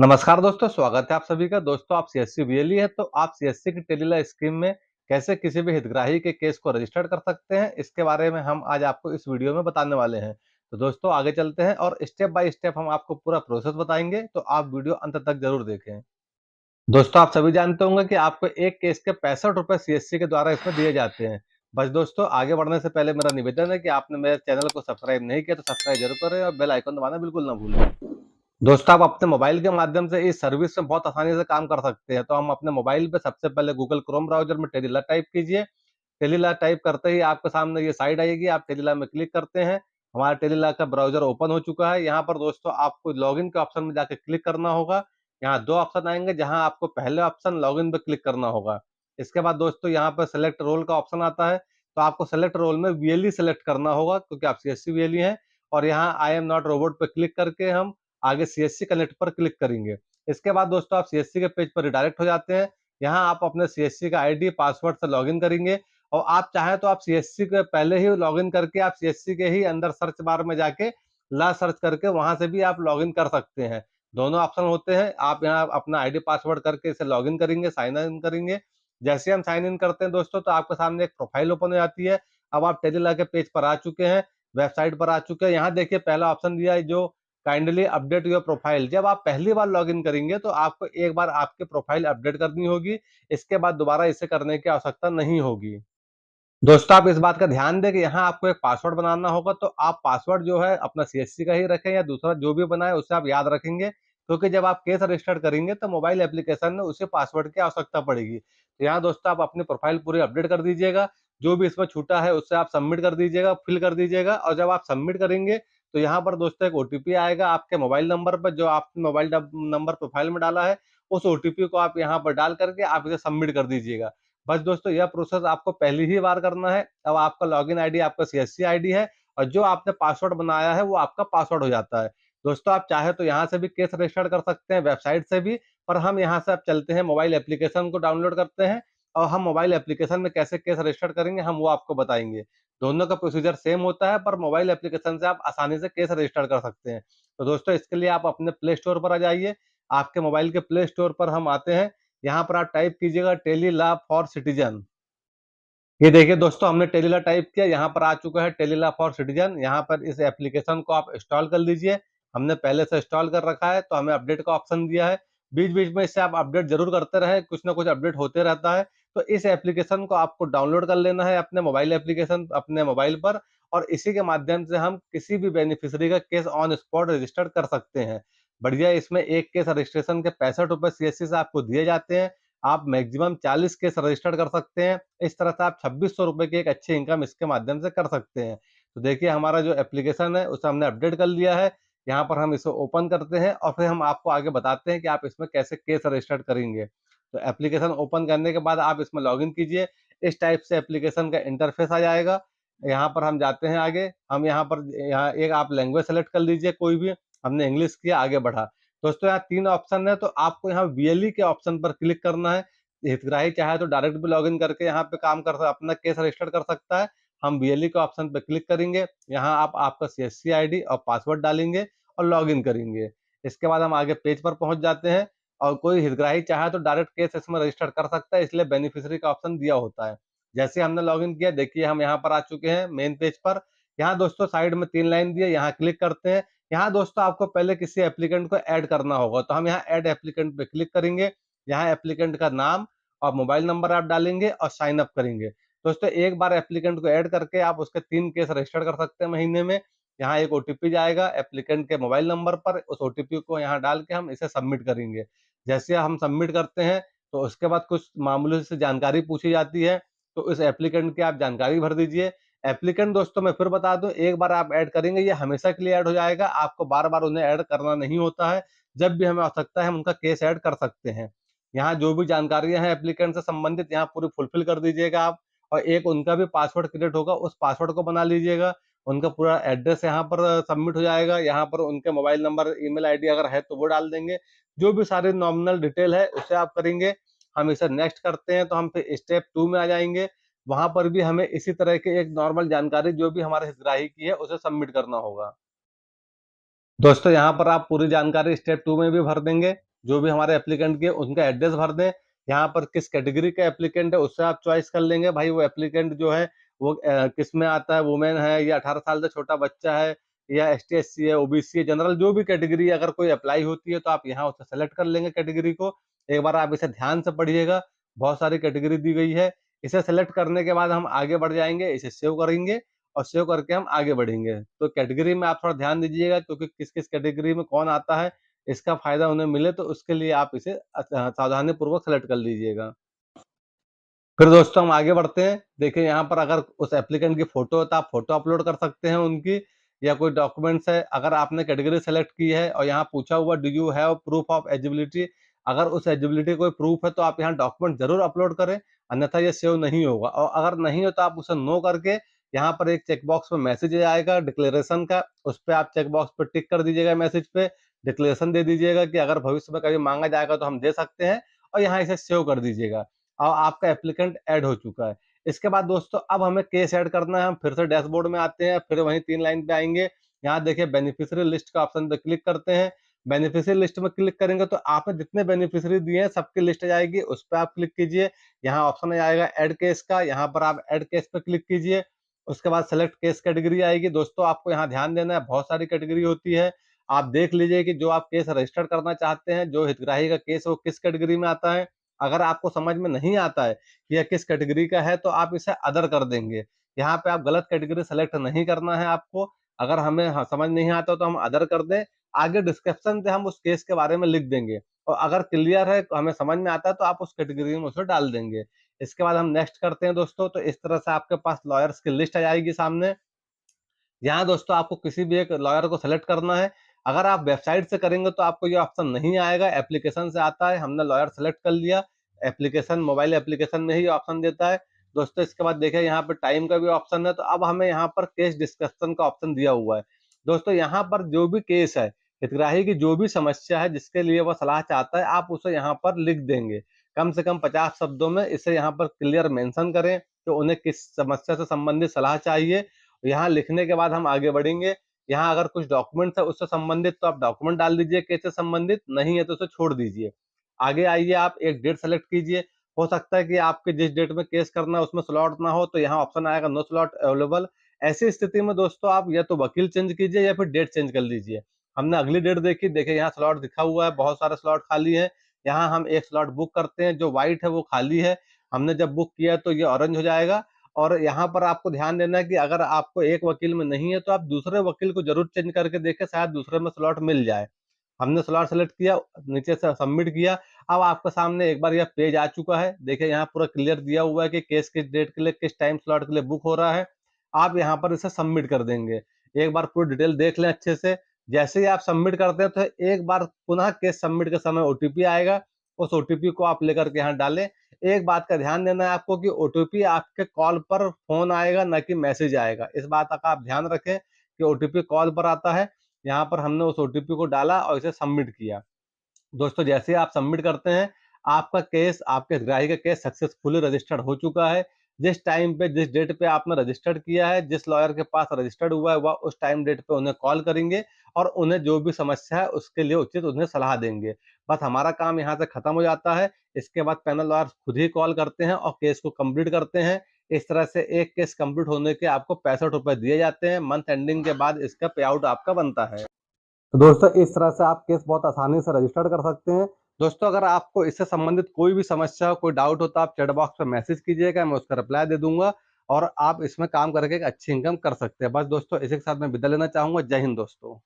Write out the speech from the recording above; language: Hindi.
नमस्कार दोस्तों, स्वागत है आप सभी का। दोस्तों, आप सीएससी बीएलई है तो आप सीएससी की टेलीलॉ स्कीम में कैसे किसी भी हितग्राही के केस को रजिस्टर कर सकते हैं, इसके बारे में हम आज आपको इस वीडियो में बताने वाले हैं। तो दोस्तों, आगे चलते हैं और स्टेप बाय स्टेप हम आपको पूरा प्रोसेस बताएंगे, तो आप वीडियो अंत तक जरूर देखें। दोस्तों, आप सभी जानते होंगे कि आपको एक केस के 65 रुपए सीएससी के द्वारा इसमें दिए जाते हैं। बस दोस्तों, आगे बढ़ने से पहले मेरा निवेदन है कि आपने मेरे चैनल को सब्सक्राइब नहीं किया तो सब्सक्राइब जरूर करें और बेल आइकन दबाना बिल्कुल ना भूलें। दोस्तों, आप अपने मोबाइल के माध्यम से इस सर्विस में बहुत आसानी से काम कर सकते हैं। तो हम अपने मोबाइल पे सबसे पहले गूगल क्रोम ब्राउज़र में टेलीलॉ टाइप कीजिए। टेलीलॉ टाइप करते ही आपके सामने ये साइट आएगी, आप टेलीलॉ में क्लिक करते हैं। हमारा टेलीलॉ का ब्राउज़र ओपन हो चुका है। यहाँ पर दोस्तों आपको लॉगिन के ऑप्शन में जाके क्लिक करना होगा। यहाँ 2 ऑप्शन आएँगे, जहाँ आपको पहले ऑप्शन लॉगिन पे क्लिक करना होगा। इसके बाद दोस्तों यहाँ पर सेलेक्ट रोल का ऑप्शन आता है, तो आपको सेलेक्ट रोल में बीएलई सेलेक्ट करना होगा क्योंकि आप सीएससी बीएलई हैं। और यहाँ आई एम नॉट रोबोट पे क्लिक करके हम आगे सीएससी कनेक्ट पर क्लिक करेंगे। इसके बाद दोस्तों आप सीएससी के पेज पर रिडायरेक्ट हो जाते हैं। यहाँ आप अपने सीएससी का आईडी, पासवर्ड से लॉगिन करेंगे और आप चाहें तो आप सीएससी के पहले ही लॉगिन करके आप सीएससी के ही अंदर सर्च बार में जाके ला सर्च करके वहां से भी आप लॉगिन कर सकते हैं। दोनों ऑप्शन होते हैं। आप यहाँ अपना आईडी पासवर्ड करके इसे लॉगिन करेंगे, साइन इन करेंगे। जैसे हम साइन इन करते हैं दोस्तों, तो आपके सामने एक प्रोफाइल ओपन हो जाती है। अब आप टेलीलॉ के पेज पर आ चुके हैं, वेबसाइट पर आ चुके हैं। यहाँ देखिए पहला ऑप्शन दिया है जो काइंडली अपडेट योर प्रोफाइल। जब आप पहली बार लॉगिन करेंगे तो आपको एक बार आपकी प्रोफाइल अपडेट करनी होगी। इसके बाद दोबारा इसे करने की आवश्यकता नहीं होगी। दोस्तों, आप इस बात का ध्यान दें कि यहाँ आपको एक पासवर्ड बनाना होगा, तो आप पासवर्ड जो है अपना सीएससी का ही रखें या दूसरा जो भी बनाए उसे आप याद रखेंगे, क्योंकि जब आप केस रजिस्टर करेंगे तो मोबाइल एप्लीकेशन में उसी पासवर्ड की आवश्यकता पड़ेगी। तो यहाँ दोस्तों आप अपनी प्रोफाइल पूरी अपडेट कर दीजिएगा। जो भी इसमें छूटा है उसे आप सबमिट कर दीजिएगा, फिल कर दीजिएगा। और जब आप सबमिट करेंगे तो यहाँ पर दोस्तों एक ओटीपी आएगा आपके मोबाइल नंबर पर, जो आपने मोबाइल नंबर प्रोफाइल में डाला है। उस ओटीपी को आप यहाँ पर डाल करके आप इसे सबमिट कर दीजिएगा। बस दोस्तों, यह प्रोसेस आपको पहली ही बार करना है। अब आपका लॉगिन आईडी आपका सीएससी आईडी है और जो आपने पासवर्ड बनाया है वो आपका पासवर्ड हो जाता है। दोस्तों, आप चाहे तो यहाँ से भी केस रजिस्टर कर सकते हैं, वेबसाइट से भी। पर हम यहाँ से अब चलते हैं, मोबाइल एप्लीकेशन को डाउनलोड करते हैं और हम मोबाइल एप्लीकेशन में कैसे केस रजिस्टर करेंगे हम वो आपको बताएंगे। दोनों का प्रोसीजर सेम होता है, पर मोबाइल एप्लीकेशन से आप आसानी से केस रजिस्टर कर सकते हैं। तो दोस्तों, इसके लिए आप अपने प्ले स्टोर पर आ जाइए। आपके मोबाइल के प्ले स्टोर पर हम आते हैं। यहाँ पर आप टाइप कीजिएगा टेलीलॉ फॉर सिटीजन। ये देखिए दोस्तों, हमने टेलीलॉ टाइप किया, यहाँ पर आ चुका है टेलीलॉ फॉर सिटीजन। यहाँ पर इस एप्लीकेशन को आप इंस्टॉल कर लीजिए। हमने पहले से इंस्टॉल कर रखा है, तो हमें अपडेट का ऑप्शन दिया है। बीच-बीच में इससे आप अपडेट ज़रूर करते रहें, कुछ ना कुछ अपडेट होते रहता है। तो इस एप्लीकेशन को आपको डाउनलोड कर लेना है अपने मोबाइल एप्लीकेशन अपने मोबाइल पर, और इसी के माध्यम से हम किसी भी बेनिफिशियरी का केस ऑन स्पॉट रजिस्टर कर सकते हैं। बढ़िया, इसमें एक केस रजिस्ट्रेशन के 65 रुपए सीएससी से आपको दिए जाते हैं। आप मैक्सिमम 40 केस रजिस्टर्ड कर सकते हैं। इस तरह से आप 2600 रुपए की एक अच्छी इनकम इसके माध्यम से कर सकते हैं। तो देखिए हमारा जो एप्लीकेशन है उसे हमने अपडेट कर लिया है। यहाँ पर हम इसे ओपन करते हैं और फिर हम आपको आगे बताते हैं कि आप इसमें कैसे केस रजिस्टर्ड करेंगे। तो एप्लीकेशन ओपन करने के बाद आप इसमें लॉगिन कीजिए। इस टाइप से एप्लीकेशन का इंटरफेस आ जाएगा। यहाँ पर हम जाते हैं आगे। हम यहाँ एक आप लैंग्वेज सेलेक्ट कर लीजिए कोई भी। हमने इंग्लिश किया, आगे बढ़ा। दोस्तों, यहाँ 3 ऑप्शन है, तो आपको यहाँ बीएलई के ऑप्शन पर क्लिक करना है। हितग्राही चाहे तो डायरेक्ट भी लॉगिन करके यहाँ पे काम कर अपना केस रजिस्टर कर सकता है। हम बीएलई के ऑप्शन पे क्लिक करेंगे। यहाँ आप आपका सीएससी आईडी और पासवर्ड डालेंगे और लॉगिन करेंगे। इसके बाद हम आगे पेज पर पहुँच जाते हैं और कोई हितग्राही चाहे तो डायरेक्ट केस इसमें रजिस्टर कर सकता है, इसलिए बेनिफिशियरी का ऑप्शन दिया होता है। जैसे हमने लॉगिन किया, देखिए हम यहाँ पर आ चुके हैं मेन पेज पर। यहाँ दोस्तों साइड में 3 लाइन दी है, यहाँ क्लिक करते हैं। यहाँ दोस्तों आपको पहले किसी एप्लीकेंट को ऐड करना होगा, तो हम यहाँ ऐड एप्लीकेंट पे क्लिक करेंगे। यहाँ एप्लीकेंट का नाम और मोबाइल नंबर आप डालेंगे और साइन अप करेंगे। दोस्तों, एक बार एप्लीकेंट को ऐड करके आप उसके 3 केस रजिस्टर कर सकते हैं महीने में। यहाँ एक ओटीपी जाएगा एप्लीकेंट के मोबाइल नंबर पर, उस ओटीपी को यहाँ डाल के हम इसे सबमिट करेंगे। जैसे हम सबमिट करते हैं तो उसके बाद कुछ मामूली सी जानकारी पूछी जाती है, तो इस एप्लीकेंट की आप जानकारी भर दीजिए। एप्लीकेंट दोस्तों मैं फिर बता दूं, एक बार आप ऐड करेंगे ये हमेशा के लिए ऐड हो जाएगा, आपको बार-बार उन्हें ऐड करना नहीं होता है। जब भी हमें आवश्यकता है हम उनका केस ऐड कर सकते हैं। यहाँ जो भी जानकारियाँ हैं एप्लीकेंट से संबंधित यहाँ पूरी फुलफिल कर दीजिएगा आप, और एक उनका भी पासवर्ड क्रिएट होगा, उस पासवर्ड को बना लीजिएगा। उनका पूरा एड्रेस यहाँ पर सबमिट हो जाएगा, यहाँ पर उनके मोबाइल नंबर, ईमेल आईडी अगर है तो वो डाल देंगे। जो भी सारी नॉमिनल डिटेल है उसे आप करेंगे। हम इसे नेक्स्ट करते हैं तो हम फिर स्टेप 2 में आ जाएँगे। वहाँ पर भी हमें इसी तरह की एक नॉर्मल जानकारी जो भी हमारे हितग्राही की है उसे सबमिट करना होगा। दोस्तों, यहाँ पर आप पूरी जानकारी स्टेप 2 में भी भर देंगे। जो भी हमारे एप्लीकेंट के उनका एड्रेस भर दें। यहाँ पर किस कैटेगरी का एप्लीकेंट है उससे आप चॉइस कर लेंगे, भाई वो एप्लीकेंट जो है वो किस में आता है, वुमेन है या 18 साल से छोटा बच्चा है या एसटी एससी है, ओबीसी है, जनरल, जो भी कैटेगरी अगर कोई अप्लाई होती है तो आप यहाँ उसे सेलेक्ट कर लेंगे कैटेगरी को। एक बार आप इसे ध्यान से पढ़िएगा, बहुत सारी कैटेगरी दी गई है। इसे सेलेक्ट करने के बाद हम आगे बढ़ जाएंगे, इसे सेव करेंगे और सेव करके हम आगे बढ़ेंगे। तो कैटेगरी में आप थोड़ा ध्यान दीजिएगा, क्योंकि किस किस कैटेगरी में कौन आता है इसका फायदा उन्हें मिले, तो उसके लिए आप इसे सावधानी पूर्वक सेलेक्ट कर लीजिएगा। फिर दोस्तों हम आगे बढ़ते हैं। देखिए यहाँ पर अगर उस एप्लीकेंट की फोटो है तो आप फोटो अपलोड कर सकते हैं उनकी, या कोई डॉक्यूमेंट्स है। अगर आपने कैटेगरी सेलेक्ट की है और यहाँ पूछा हुआ do you have proof of eligibility, अगर उस एलिजिबिलिटी कोई प्रूफ है तो आप यहाँ डॉक्यूमेंट जरूर अपलोड करें, अन्यथा ये सेव नहीं होगा। और अगर नहीं हो तो आप उसे नो करके यहाँ पर एक चेकबॉक्स में मैसेज आएगा डिक्लेरेशन का, उस पर आप चेकबॉक्स पर टिक कर दीजिएगा, मैसेज पे डिक्लेरेशन दे दीजिएगा कि अगर भविष्य में कभी मांगा जाएगा तो हम दे सकते हैं, और यहाँ इसे सेव कर दीजिएगा। और आपका एप्लीकेंट ऐड हो चुका है। इसके बाद दोस्तों अब हमें केस ऐड करना है। हम फिर से डैशबोर्ड में आते हैं, फिर वहीं 3 लाइन पे आएँगे। यहाँ देखिए बेनिफिशियरी लिस्ट का ऑप्शन पे क्लिक करते हैं। बेनिफिशियरी लिस्ट में क्लिक करेंगे तो आपने जितने बेनिफिशियरी दिए हैं सबकी लिस्ट आ जाएगी, उस पे आप क्लिक कीजिए। यहाँ ऑप्शन आ जाएगा ऐड केस का, यहाँ पर आप ऐड केस पे क्लिक कीजिए। उसके बाद सेलेक्ट केस कैटेगरी आएगी। दोस्तों आपको यहाँ ध्यान देना है, बहुत सारी कैटेगरी होती है। आप देख लीजिए कि जो आप केस रजिस्टर करना चाहते हैं, जो हितग्राही का केस है वो किस कैटेगरी में आता है। अगर आपको समझ में नहीं आता है कि यह किस कैटेगरी का है तो आप इसे अदर कर देंगे। यहाँ पे आप गलत कैटेगरी सेलेक्ट नहीं करना है आपको। अगर हमें समझ नहीं आता तो हम अदर कर दें। आगे डिस्क्रिप्शन से हम उस केस के बारे में लिख देंगे, और अगर क्लियर है, हमें समझ में आता है तो आप उस कैटेगरी में उसे डाल देंगे। इसके बाद हम नेक्स्ट करते हैं दोस्तों, तो इस तरह से आपके पास लॉयर्स की लिस्ट आ जाएगी सामने। यहाँ दोस्तों आपको किसी भी एक लॉयर को सेलेक्ट करना है। अगर आप वेबसाइट से करेंगे तो आपको ये ऑप्शन नहीं आएगा, एप्लीकेशन से आता है। हमने लॉयर सेलेक्ट कर लिया, एप्लीकेशन, मोबाइल एप्लीकेशन में ही ऑप्शन देता है। दोस्तों इसके बाद देखिए यहाँ पे टाइम का भी ऑप्शन है, तो अब हमें यहाँ पर केस डिस्कशन का ऑप्शन दिया हुआ है। दोस्तों यहाँ पर जो भी केस है, हितग्राही की जो भी समस्या है जिसके लिए वह सलाह चाहता है, आप उसे यहाँ पर लिख देंगे। कम से कम 50 शब्दों में इसे यहाँ पर क्लियर मेंशन करें कि उन्हें किस समस्या से संबंधित सलाह चाहिए। यहाँ लिखने के बाद हम आगे बढ़ेंगे। यहाँ अगर कुछ डॉक्यूमेंट्स है उससे संबंधित तो आप डॉक्यूमेंट डाल दीजिए केस से संबंधित, नहीं है तो उसे छोड़ दीजिए। आगे आइए, आप एक डेट सेलेक्ट कीजिए। हो सकता है कि आपके जिस डेट में केस करना है उसमें स्लॉट ना हो, तो यहाँ ऑप्शन आएगा नो स्लॉट अवेलेबल। ऐसी स्थिति में दोस्तों आप या तो वकील चेंज कीजिए या फिर डेट चेंज कर लीजिए। हमने अगली डेट देखी, देखिए यहाँ स्लॉट दिखा हुआ है, बहुत सारे स्लॉट खाली है। यहाँ हम एक स्लॉट बुक करते हैं, जो व्हाइट है वो खाली है। हमने जब बुक किया तो ये ऑरेंज हो जाएगा। और यहाँ पर आपको ध्यान देना है कि अगर आपको एक वकील में नहीं है तो आप दूसरे वकील को जरूर चेंज करके देखें, शायद दूसरे में स्लॉट मिल जाए। हमने स्लॉट सेलेक्ट किया, नीचे से सबमिट किया। अब आपके सामने एक बार यह पेज आ चुका है। देखिए यहाँ पूरा क्लियर दिया हुआ है कि केस किस डेट के लिए, किस टाइम स्लॉट के लिए बुक हो रहा है। आप यहाँ पर इसे सबमिट कर देंगे। एक बार पूरी डिटेल देख लें अच्छे से। जैसे ही आप सबमिट करते हैं तो एक बार पुनः केस सबमिट के समय ओटीपी आएगा, उस ओटीपी को आप लेकर के यहाँ डालें। एक बात का ध्यान देना है आपको कि ओटीपी आपके कॉल पर फ़ोन आएगा, ना कि मैसेज आएगा। इस बात का आप ध्यान रखें कि ओटीपी कॉल पर आता है। यहाँ पर हमने उस ओटीपी को डाला और इसे सबमिट किया। दोस्तों जैसे ही आप सबमिट करते हैं, आपका केस, आपके हितग्राही का केस सक्सेसफुली रजिस्टर्ड हो चुका है। जिस टाइम पे, जिस डेट पे आपने रजिस्टर्ड किया है, जिस लॉयर के पास रजिस्टर्ड हुआ है, वह उस टाइम डेट पे उन्हें कॉल करेंगे और उन्हें जो भी समस्या है उसके लिए उचित उन्हें सलाह देंगे। बस हमारा काम यहाँ से खत्म हो जाता है। इसके बाद पैनल लॉयर खुद ही कॉल करते हैं और केस को कंप्लीट करते हैं। इस तरह से एक केस कंप्लीट होने के आपको ₹65 दिए जाते हैं। मंथ एंडिंग के बाद इसका पे आउट आपका बनता है। तो दोस्तों इस तरह से आप केस बहुत आसानी से रजिस्टर्ड कर सकते हैं। दोस्तों अगर आपको इससे संबंधित कोई भी समस्या हो, कोई डाउट हो, तो आप चैट बॉक्स पे मैसेज कीजिएगा, मैं उसका रिप्लाई दे दूँगा और आप इसमें काम करके एक अच्छी इनकम कर सकते हैं। बस दोस्तों इसी के साथ मैं विदा लेना चाहूँगा। जय हिंद दोस्तों।